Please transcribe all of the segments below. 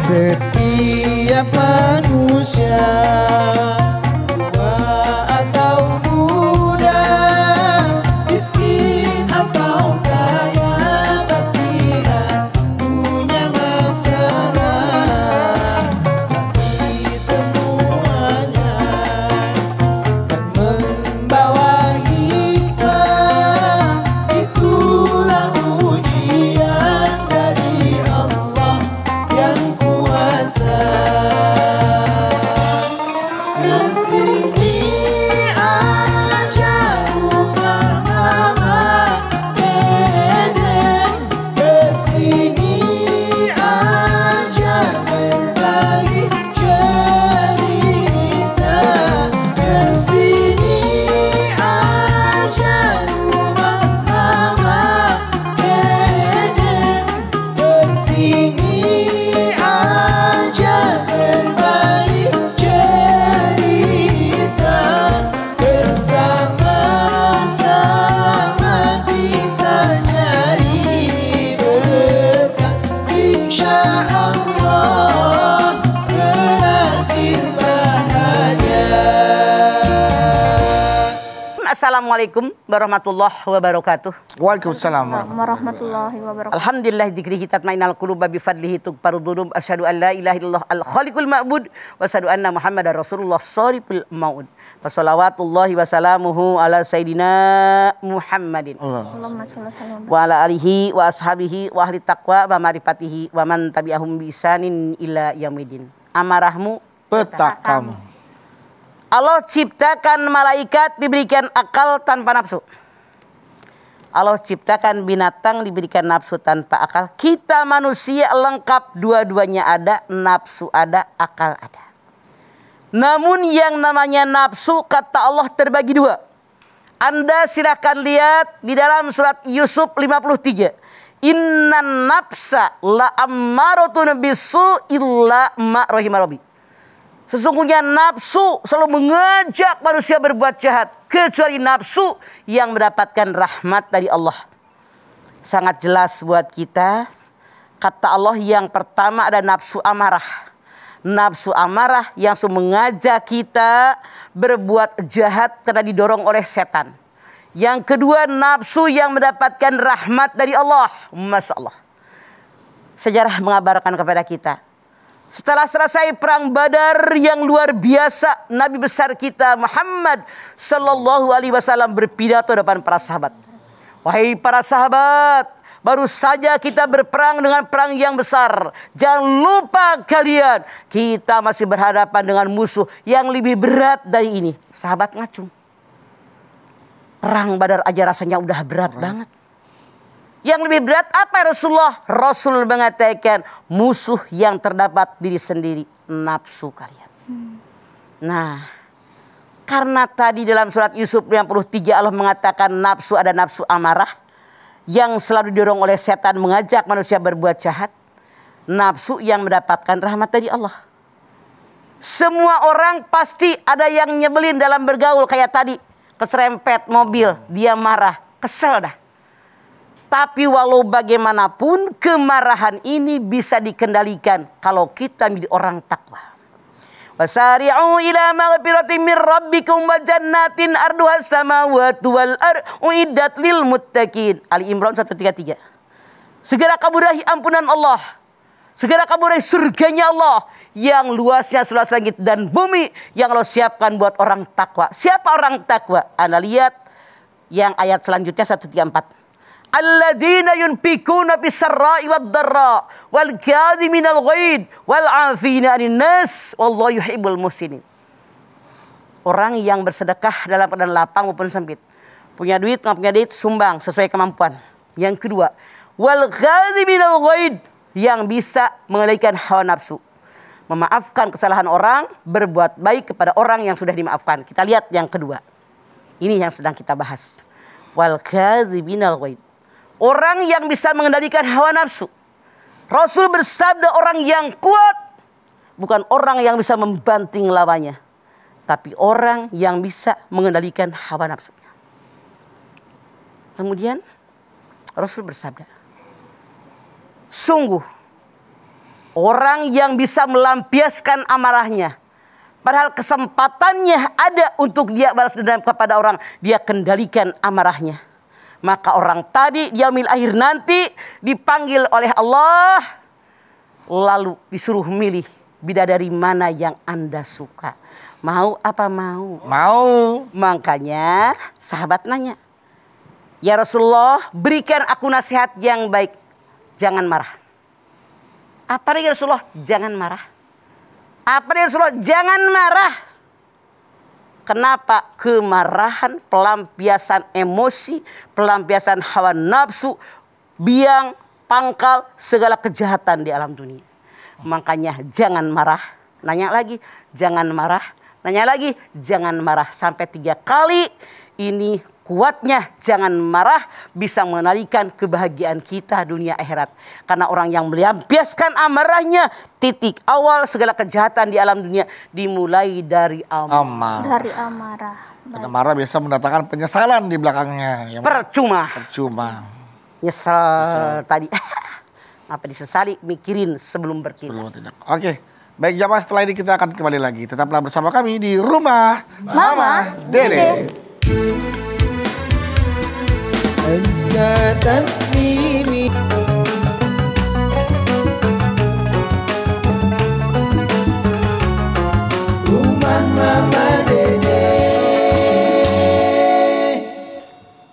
Setiap manusia, tua atau muda, miskin atau kaya, pasti punya masalah. Hati semuanya dan membawa hikmah, itulah ujian dari Allah yang kuasa. Kesini aja rumah mama Dedek, kesini aja berbagi cerita. Kesini aja rumah mama Dedek, kesini aja berbagi cerita. Bersama-sama kita cari berkah, insya Allah berakhir bahagia. Assalamualaikum warahmatullahi wabarakatuh. Waalaikumsalam. warahmatullahi wabarakatuh. Alhamdulillah dzikrihi tatma'innal qulub bi fadlihi tughfaru dzunub. Asyhadu an la ilaha illallah al khaliqul ma'bud wa asyhadu anna Muhammadar Rasulullah shariful maud. Wassalawatullahi wasalamuhu ala sayidina Muhammadin Allahumma sholli wa sallim. wa ala alihi wa ashabihi wa ahli taqwa wa marifatihi wa man tabi'ahum bi isanin ila yaumidin. Amarahmu Petakamu. Allah ciptakan malaikat diberikan akal tanpa nafsu. Allah ciptakan binatang diberikan nafsu tanpa akal. Kita manusia lengkap, dua-duanya ada, nafsu ada, akal ada. Namun yang namanya nafsu kata Allah terbagi dua. Anda silahkan lihat di dalam surat Yusuf 53. Innan nafsa la ammaratun bisu illa ma rahima rabbi. Sesungguhnya nafsu selalu mengajak manusia berbuat jahat, kecuali nafsu yang mendapatkan rahmat dari Allah. Sangat jelas buat kita, kata Allah yang pertama ada nafsu amarah. Nafsu amarah yang selalu mengajak kita berbuat jahat karena didorong oleh setan. Yang kedua nafsu yang mendapatkan rahmat dari Allah. Masya Allah. Sejarah mengabarkan kepada kita, setelah selesai perang Badar yang luar biasa, Nabi besar kita Muhammad sallallahu alaihi wasallam berpidato depan para sahabat. Wahai para sahabat, baru saja kita berperang dengan perang yang besar. Jangan lupa kalian, kita masih berhadapan dengan musuh yang lebih berat dari ini. Sahabat ngacung. Perang Badar aja rasanya udah berat banget. Yang lebih berat apa Rasulullah? Rasul mengatakan musuh yang terdapat diri sendiri, nafsu kalian. Nah, karena tadi dalam surat Yusuf 53 Allah mengatakan nafsu ada nafsu amarah yang selalu didorong oleh setan mengajak manusia berbuat jahat. Nafsu yang mendapatkan rahmat dari Allah. Semua orang pasti ada yang nyebelin dalam bergaul kayak tadi. Keserempet mobil, dia marah, kesel dah. Tapi walau bagaimanapun kemarahan ini bisa dikendalikan kalau kita menjadi orang takwa. Wasari'u ila maghfiratin min rabbikum wa jannatin arduhas samawati wal ardh uiddat lil muttaqin. Ali Imran 133. Segera kamu raih ampunan Allah. Segera kamu raih surganya Allah yang luasnya seluas langit dan bumi yang Allah siapkan buat orang takwa. Siapa orang takwa? Anda lihat yang ayat selanjutnya 134. Alladzina yunfikuna bis-sarra'i wad-dharra wal kadhiminal ghaidh wal 'afina 'anil nas wallahu yuhibbul muhsinin. Orang yang bersedekah dalam keadaan lapang maupun sempit. Punya duit, nggak punya duit, sumbang sesuai kemampuan. Yang kedua, wal kadhiminal ghaidh, yang bisa mengendalikan hawa nafsu. Memaafkan kesalahan orang, berbuat baik kepada orang yang sudah dimaafkan. Kita lihat yang kedua. Ini yang sedang kita bahas. Wal kadhiminal ghaidh. Orang yang bisa mengendalikan hawa nafsu. Rasul bersabda orang yang kuat bukan orang yang bisa membanting lawannya, tapi orang yang bisa mengendalikan hawa nafsunya. Kemudian Rasul bersabda, sungguh Orang yang bisa melampiaskan amarahnya, padahal kesempatannya ada untuk dia balas dendam kepada orang, dia kendalikan amarahnya. Maka orang tadi di yaumil akhir nanti dipanggil oleh Allah, lalu disuruh milih bidadari mana yang Anda suka. Mau apa mau? Mau. Makanya sahabat nanya, ya Rasulullah, berikan aku nasihat yang baik. Jangan marah. Apa nih ya Rasulullah? Jangan marah. Apa nih ya Rasulullah? Jangan marah. Kenapa? Kemarahan, pelampiasan emosi, pelampiasan hawa nafsu, biang, pangkal, segala kejahatan di alam dunia. Makanya jangan marah. Nanya lagi, jangan marah. Nanya lagi, jangan marah. Sampai 3 kali. Ini kuatnya jangan marah bisa mengendalikan kebahagiaan kita dunia akhirat. Karena orang yang melampiaskan amarahnya, titik awal segala kejahatan di alam dunia dimulai dari amarah. Dari amarah. Karena marah biasa mendatangkan penyesalan di belakangnya. Yang Percuma. Nyesel tadi. Apa disesali, mikirin sebelum bertindak. Oke. Baik jamaah, setelah ini kita akan kembali lagi. Tetaplah bersama kami di Rumah Mama Dede. أزكى تسليمي Rumah Mama Dede.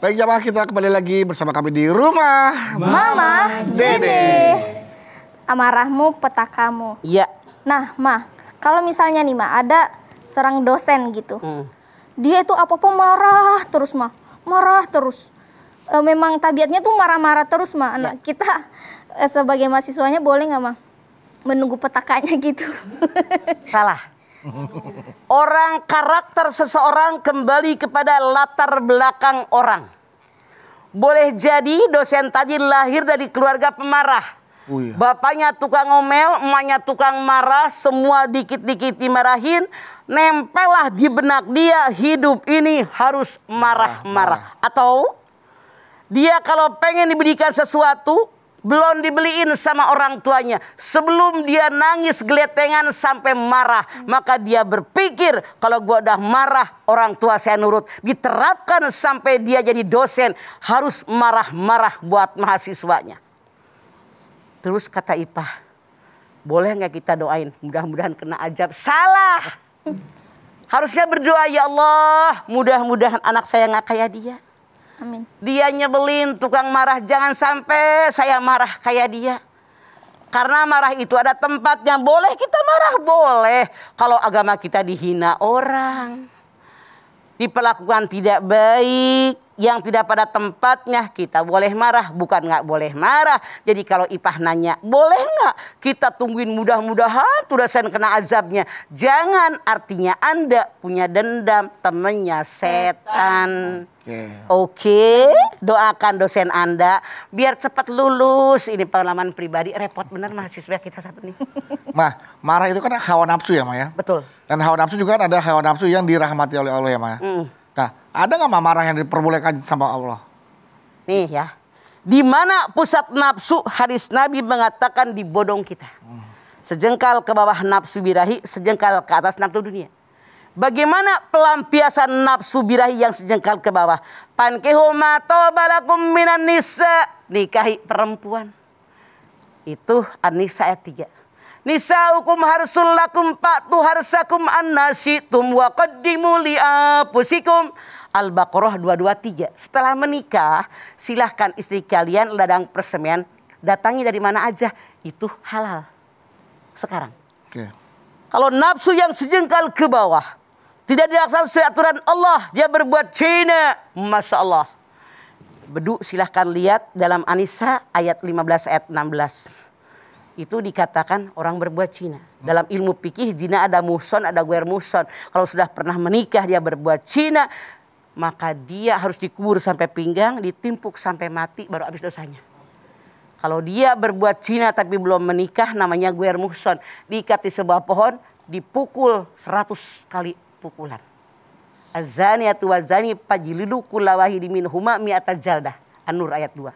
Baik jamaah, kita kembali lagi bersama kami di Rumah Mama Dede. Amarahmu petakamu. Iya. Nah, Ma, kalau misalnya nih, Ma, ada seorang dosen gitu. Dia itu apa-apa marah terus, Ma. Marah terus. Memang tabiatnya tuh marah-marah terus, Ma. Nah, kita sebagai mahasiswanya boleh nggak, Ma, menunggu petakanya gitu? Salah. Orang, karakter seseorang kembali kepada latar belakang orang. Boleh jadi dosen tadi lahir dari keluarga pemarah. Oh iya. Bapaknya tukang ngomel, emaknya tukang marah, semua dikit-dikit dimarahin, nempellah di benak dia hidup ini harus marah-marah. Atau dia kalau pengen diberikan sesuatu, belum dibeliin sama orang tuanya, sebelum dia nangis geletengan sampai marah, maka dia berpikir kalau gua udah marah orang tua saya nurut. Diterapkan sampai dia jadi dosen, harus marah-marah buat mahasiswanya. Terus kata Ipah, boleh nggak kita doain mudah-mudahan kena ajab? Salah. Harusnya berdoa, ya Allah, mudah-mudahan anak saya nggak kayak dia. Amin. Dia nyebelin, tukang marah, jangan sampai saya marah kayak dia. Karena marah itu ada tempatnya. Boleh kita marah, boleh. Kalau agama kita dihina orang, diperlakukan tidak baik, yang tidak pada tempatnya, kita boleh marah, bukan nggak boleh marah. Jadi kalau Ipah nanya, boleh nggak kita tungguin mudah-mudahan tuh dosen kena azabnya? Jangan, artinya Anda punya dendam, temennya setan. Oke, doakan dosen Anda biar cepat lulus. Ini pengalaman pribadi, repot bener mahasiswa kita satu nih. Mah, marah itu kan hawa nafsu ya, Ma ya? Betul. Dan hawa nafsu juga kan ada hawa nafsu yang dirahmati oleh Allah ya, Ma. Nah, ada nggak Ma marah yang diperbolehkan sama Allah? Nih ya, di mana pusat nafsu, hadis Nabi mengatakan di bodong kita. Sejengkal ke bawah nafsu birahi, sejengkal ke atas nafsu dunia. Bagaimana pelampiasan nafsu birahi yang sejengkal ke bawah? Pankihu ma tobalakum minan nisa. Nikahi perempuan. Itu An-Nisa ayat 3. Nisaukum harsul lakum fa'tu harsakum annasitum wa qaddimu li anfusikum. Al-Baqarah 223. Setelah menikah, silahkan istri kalian ladang persemaian datangi dari mana aja, itu halal. Sekarang. Oke. Kalau nafsu yang sejengkal ke bawah, tidak dilaksanakan sesuai aturan Allah, dia berbuat zina. Masya Allah. Bedu silahkan lihat dalam An-Nisa ayat 15 ayat 16. Itu dikatakan orang berbuat zina. Dalam ilmu fikih zina ada muhson, ada guer muhson. Kalau sudah pernah menikah dia berbuat zina, maka dia harus dikubur sampai pinggang, ditimpuk sampai mati baru habis dosanya. Kalau dia berbuat zina tapi belum menikah, namanya guer muhson. Diikat di sebuah pohon, dipukul 100 kali pukulan. Az-zaniyatu waz-zani fajlidu kulla wahidin minhuma mi'ata jaldah. An-Nur ayat 2.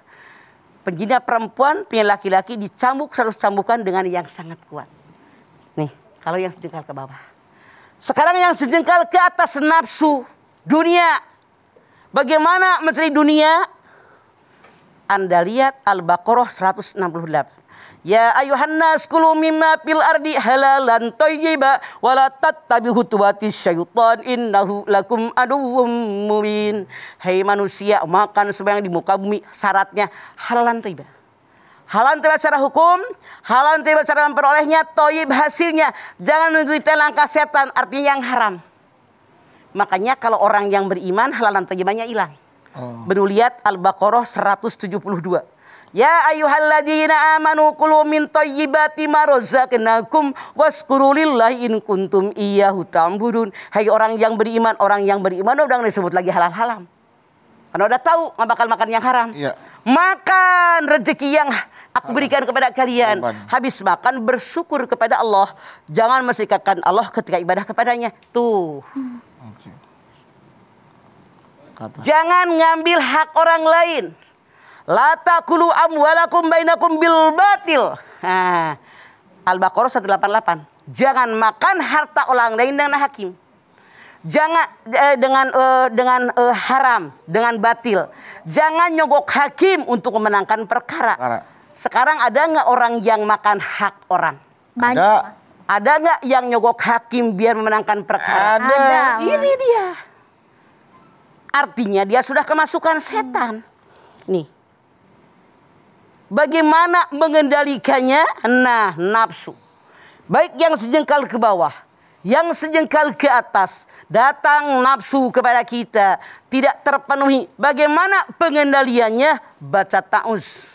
Penjinak perempuan, penjinak laki-laki dicambuk 100 cambukan dengan yang sangat kuat. Nih, kalau yang sejengkal ke bawah. Sekarang yang sejengkal ke atas nafsu dunia. Bagaimana mencari dunia? Anda lihat Al-Baqarah 168. Ya ayuhan nas kulu mimma fil ardi halalan thayyiba wa la tattabi'u khutuwatis syaitan innahu lakum aduwwum mubin. Hai manusia, makan semua yang di muka bumi, syaratnya halalan thayyibah. Halalan thayyibah secara hukum, halalan thayyibah cara memperolehnya, thayyib hasilnya. Jangan mengikuti langkah setan, artinya yang haram. Makanya kalau orang yang beriman halalan thayyibahnya hilang. Baru lihat Al-Baqarah 172. Ya ayyuhalladzina amanu kulu min thayyibati ma razaqnakum washkuru lillahi in kuntum iyyahu ta'budun. Hai orang yang beriman udah disebut lagi halal haram. Karena udah tahu nggak bakal makan yang haram. Iya. Makan rezeki yang aku berikan kepada kalian. Habis makan bersyukur kepada Allah. Jangan mensyirikkan Allah ketika ibadah kepadanya. Tuh. Oke. Jangan ngambil hak orang lain. La taqulu amwalakum bainakum bil batil. Nah, Al-Baqarah 188. Jangan makan harta orang lain dengan hakim. Jangan dengan haram, dengan batil. Jangan nyogok hakim untuk memenangkan perkara. Sekarang ada nggak orang yang makan hak orang? Banyak. Ada nggak yang nyogok hakim biar memenangkan perkara? Ada. Ini dia. Artinya dia sudah kemasukan setan. Nih. Bagaimana mengendalikannya? Nah, nafsu. Baik yang sejengkal ke bawah, yang sejengkal ke atas. Datang nafsu kepada kita, tidak terpenuhi. Bagaimana pengendaliannya? Baca ta'uz.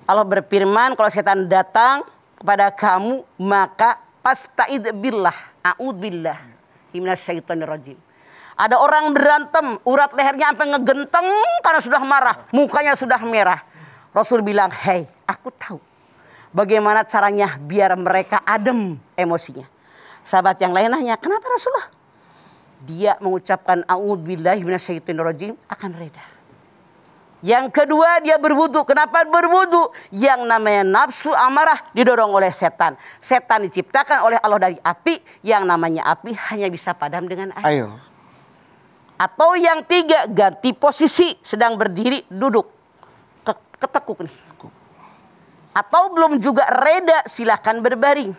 Allah berfirman, kalau setan datang kepada kamu, maka pasta'id billah. A'udbillah. Minasyaitonirrajim. Ada orang berantem, urat lehernya sampai ngegenteng karena sudah marah. Mukanya sudah merah. Rasul bilang, hei, aku tahu bagaimana caranya biar mereka adem emosinya. Sahabat yang lain nanya, kenapa Rasulullah? Dia mengucapkan a'udzubillahi minasyaitonirrajim akan reda. Yang kedua dia berwudu. Kenapa berwudu? Yang namanya nafsu amarah didorong oleh setan. Setan diciptakan oleh Allah dari api. Yang namanya api hanya bisa padam dengan air. Atau yang tiga, ganti posisi, sedang berdiri duduk. Ketekuk nih. Atau belum juga reda, silahkan berbaring.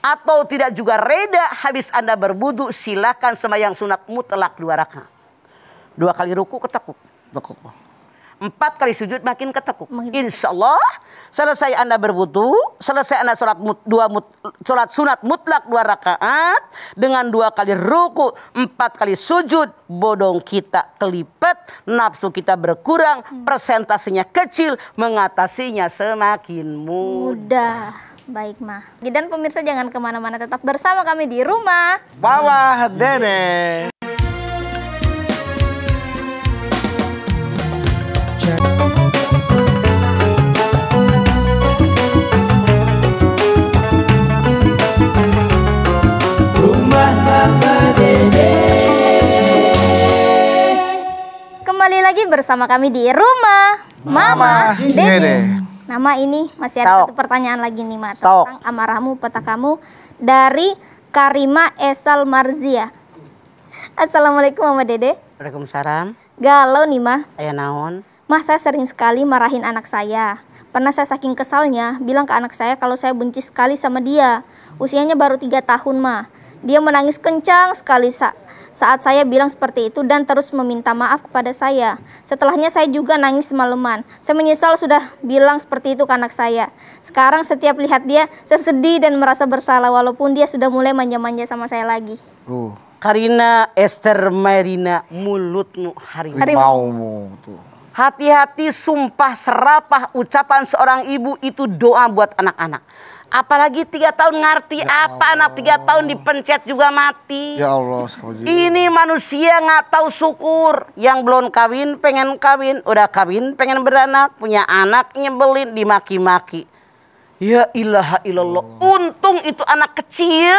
Atau tidak juga reda, habis Anda berwudu, silahkan sembahyang sunat mutlak 2 rakaat. 2 kali ruku ketekuk. 4 kali sujud makin ketekuk. Insya Allah selesai Anda berwudu, selesai Anda sholat sunat mutlak 2 rakaat dengan 2 kali ruku, 4 kali sujud, bodong kita kelipat, nafsu kita berkurang, persentasenya kecil, mengatasinya semakin mudah. Baik, Ma. Dan pemirsa jangan kemana-mana, tetap bersama kami di Rumah Bawah Dede. Rumah Mama Dede. Kembali lagi bersama kami di Rumah Mama Dede. Nama ini masih ada satu pertanyaan lagi nih, Ma, tentang amarahmu petakamu dari Karima Esal Marzia. Assalamualaikum Mama Dede. Waalaikumsalam. Galau nih, Ma. Aya naon? Mah, saya sering sekali marahin anak saya. Pernah saya saking kesalnya bilang ke anak saya kalau saya benci sekali sama dia. Usianya baru 3 tahun, Ma. Dia menangis kencang sekali saat saya bilang seperti itu dan terus meminta maaf kepada saya. Setelahnya saya juga nangis semalaman. Saya menyesal sudah bilang seperti itu ke anak saya. Sekarang setiap lihat dia, saya sedih dan merasa bersalah walaupun dia sudah mulai manja-manja sama saya lagi. Karina Esther Marina, mulutmu harimau. Harimaumu tuh. Hati-hati, sumpah serapah ucapan seorang ibu itu doa buat anak-anak. Apalagi 3 tahun ngerti apa anak 3 tahun dipencet juga mati. Ya Allah. Ini manusia nggak tahu syukur. Yang belum kawin pengen kawin, udah kawin pengen beranak, punya anak nyebelin dimaki-maki. Ya ilaha illallah. Untung itu anak kecil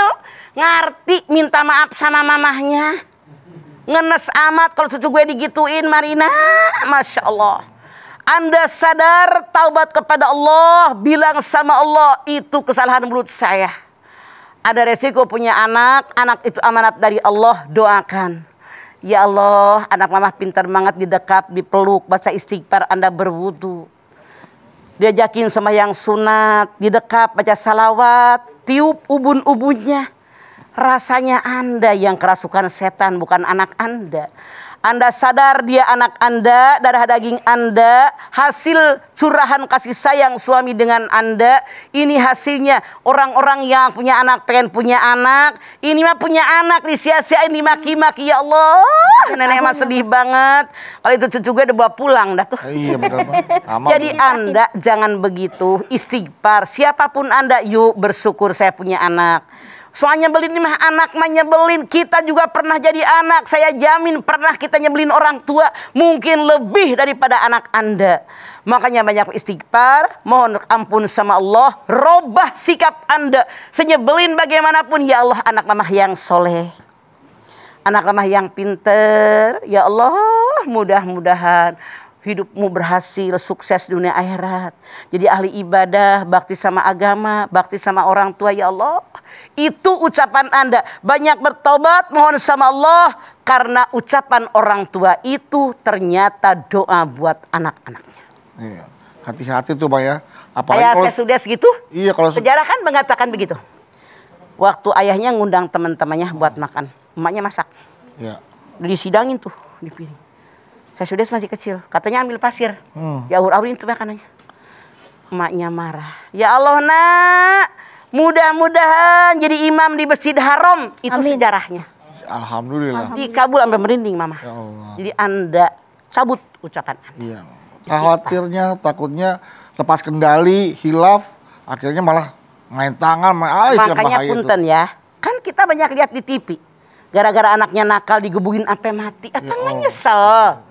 ngerti minta maaf sama mamahnya. Ngenes amat kalau cucu gue digituin, Marina. Masya Allah. Anda sadar, taubat kepada Allah, bilang sama Allah, itu kesalahan mulut saya. Ada resiko punya anak, anak itu amanat dari Allah, doakan. Ya Allah, anak mama pintar banget, didekap, dipeluk, baca istighfar, Anda berwudu. Diajakin sama yang sunat, didekap, baca salawat, tiup ubun-ubunnya. Rasanya Anda yang kerasukan setan, bukan anak Anda. Anda sadar dia anak Anda, darah daging Anda, hasil curahan kasih sayang suami dengan Anda. Ini hasilnya orang-orang yang punya anak pengen punya anak. Ini mah punya anak disia-siain, dimaki-maki. Ya Allah, nenek mah sedih banget. Kalau itu cucu gue udah bawa pulang dah tuh. Iya benar Pak. Aman. Jadi Anda jangan begitu, istighfar. Siapapun Anda, yuk bersyukur saya punya anak. Soalnya nyebelin ini mah anak mah nyebelin. Kita juga pernah jadi anak. Saya jamin pernah kita nyebelin orang tua. Mungkin lebih daripada anak Anda. Makanya banyak istighfar. Mohon ampun sama Allah. Robah sikap Anda. Senyebelin bagaimanapun. Ya Allah, anak mamah yang soleh. Anak mamah yang pinter. Ya Allah, mudah-mudahan hidupmu berhasil, sukses dunia akhirat. Jadi ahli ibadah, bakti sama agama, bakti sama orang tua. Ya Allah, itu ucapan Anda. Banyak bertobat, mohon sama Allah. Karena ucapan orang tua itu ternyata doa buat anak-anaknya. Iya. Hati-hati tuh Pak ya. Ayah saya sudah segitu. Iya, kalau sejarah kan mengatakan begitu. Waktu ayahnya ngundang teman-temannya buat makan, emaknya masak. Iya. Disidangin tuh di piring. Saya sudah masih kecil, katanya ambil pasir. Ya aur-aurin itu makanannya. Emaknya marah. Ya Allah nak, mudah-mudahan jadi imam di Masjid Haram. Itu Amin. sejarahnya. Alhamdulillah. Dikabul sampai merinding mama. Ya Allah. Jadi Anda cabut ucapan Anda. Iya. Khawatirnya, takutnya lepas kendali, hilaf, akhirnya malah main tangan, Makanya punten ya. Kan kita banyak lihat di TV. Gara-gara anaknya nakal digebukin sampai mati. Kan nyesel.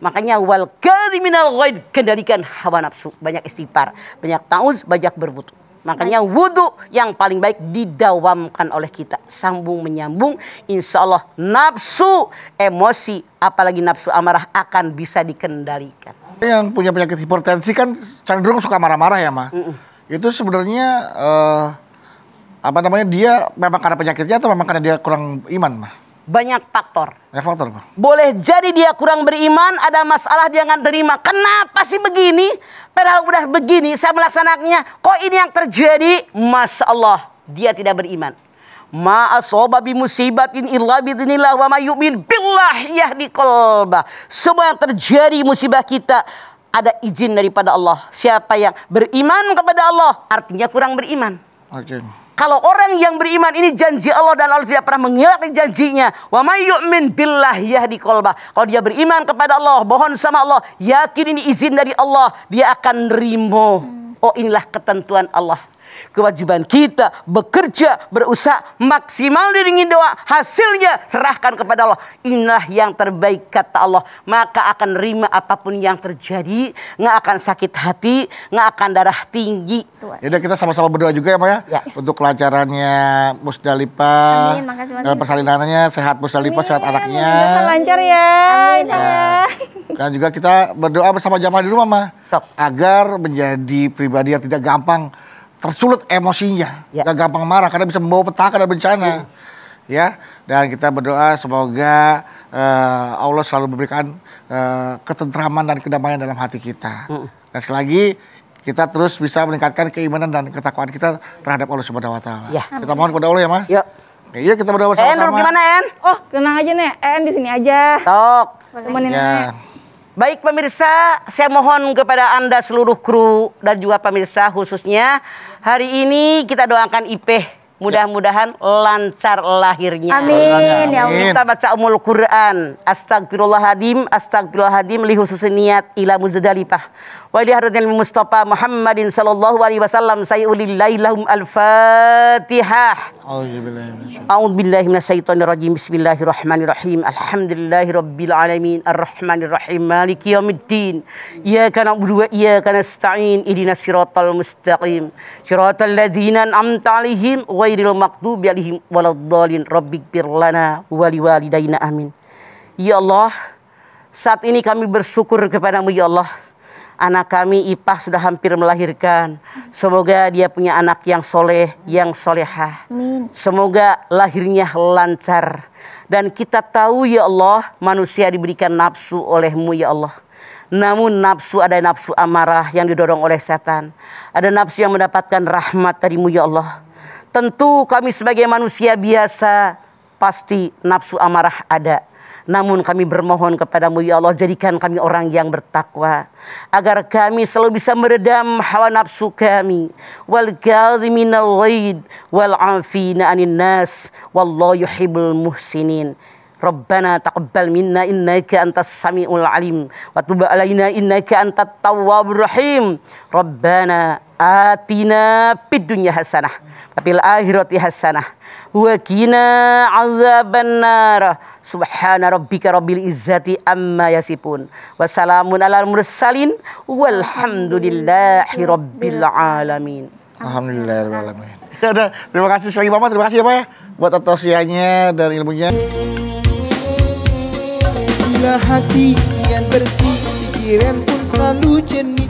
Makanya wal kriminal ghaid, kendalikan hawa nafsu. Banyak istighfar, banyak tauz, banyak berwudu. Makanya wudu yang paling baik didawamkan oleh kita. Sambung menyambung, insya Allah nafsu, emosi, apalagi nafsu amarah akan bisa dikendalikan. Yang punya penyakit hipertensi kan cenderung suka marah-marah ya Ma. Itu sebenarnya dia memang karena penyakitnya atau memang karena dia kurang iman Ma? Banyak faktor. Ya faktor Pak. Boleh jadi dia kurang beriman, ada masalah dia nggak terima. Kenapa sih begini? Padahal udah begini saya melaksanakannya. Kok ini yang terjadi? Masya Allah, dia tidak beriman. Ma asoba bi musibatin illa bidznillah wa may yu'min billah yahdi qalbah. Semua yang terjadi musibah kita ada izin daripada Allah. Siapa yang beriman kepada Allah artinya kurang beriman. Oke. Kalau orang yang beriman ini janji Allah dan Allah tidak pernah menghilang janjinya. Wa may yu'min billah yahdi qalbah. Kalau dia beriman kepada Allah, mohon sama Allah, yakin ini izin dari Allah, dia akan nerimo. Oh, inilah ketentuan Allah. Kewajiban kita bekerja, berusaha maksimal diringin doa, hasilnya serahkan kepada Allah. Inilah yang terbaik kata Allah. Maka akan nerima apapun yang terjadi, nggak akan sakit hati, nggak akan darah tinggi. Yaudah kita sama-sama berdoa juga ya Ma ya. Untuk kelancarannya Musdalifah. Amin, makasih, Mas. Persalinannya sehat Musdalifah, sehat anaknya. Lancar ya. Amin, Ya. Dan juga kita berdoa bersama jamaah di rumah Ma. Sok. Agar menjadi pribadi yang tidak gampang tersulut emosinya, Ya. gak gampang marah karena bisa membawa petaka dan bencana, ya. Dan kita berdoa semoga Allah selalu memberikan ketentraman dan kedamaian dalam hati kita. Dan sekali lagi kita terus bisa meningkatkan keimanan dan ketakwaan kita terhadap Allah Subhanahu Wa Taala. Ya. Kita mohon kepada Allah ya, Ma. Yuk. Iya kita berdoa En, bersama-sama. duduk di mana En? Oh, tenang aja nih. di sini aja. Tok. Temenin Ya. Nenek. Baik pemirsa, saya mohon kepada Anda seluruh kru dan juga pemirsa khususnya hari ini kita doakan Ipeh. Mudah-mudahan lancar lahirnya. Amin ya Allah. Amin. Kita baca umul Quran. Astagfirullahaladzim, astagfirullahaladzim li khususin niat ila Muzdalifah. Wa li hadratil Mustafa Muhammadin sallallahu alaihi wasallam sayyulillahi lahum al-Fatihah. A'udzu billahi minasyaitonir rajim. Bismillahirrahmanirrahim. Alhamdulillahirabbil alamin arrahmanir rahim maliki yaumiddin. Iyyaka na'budu wa iyyaka nasta'in. Ihdinas siratal mustaqim. Siratal ladzina an'amta 'alaihim ghairil maghdubi 'alaihim waladdallin. Rabbighfir lana wa liwalidayna amin. Ya Allah, saat ini kami bersyukur kepadamu ya Allah. Anak kami Ipah sudah hampir melahirkan. Semoga dia punya anak yang soleh, yang solehah. Amin. Semoga lahirnya lancar. Dan kita tahu ya Allah, manusia diberikan nafsu oleh-Mu ya Allah. Namun nafsu, ada nafsu amarah yang didorong oleh setan. Ada nafsu yang mendapatkan rahmat dari-Mu ya Allah. Tentu kami sebagai manusia biasa pasti nafsu amarah ada. Namun kami bermohon kepadamu ya Allah, jadikan kami orang yang bertakwa, agar kami selalu bisa meredam hawa nafsu kami. Wal kadhiminal ghaid wal 'afina 'anil nas wallahu yuhibbul muhsinin. Rabbana taqabbal minna innaka antas samiul alim wa tub alaina innaka antat tawwabur rahim. Rabbana atina fid dunya hasanah wa fil akhirati hasanah wa qina azabannar. Subhana rabbika rabbil izzati amma yasifun wa salamun alal mursalin walhamdulillahi rabbil alamin. Alhamdulillahirabbil alamin. Ya udah, terima kasih sekali Bapak, terima kasih ya Pak ya buat tausiahnya dan ilmunya. Bila hati kian bersih, pikiran pun selalu jernih.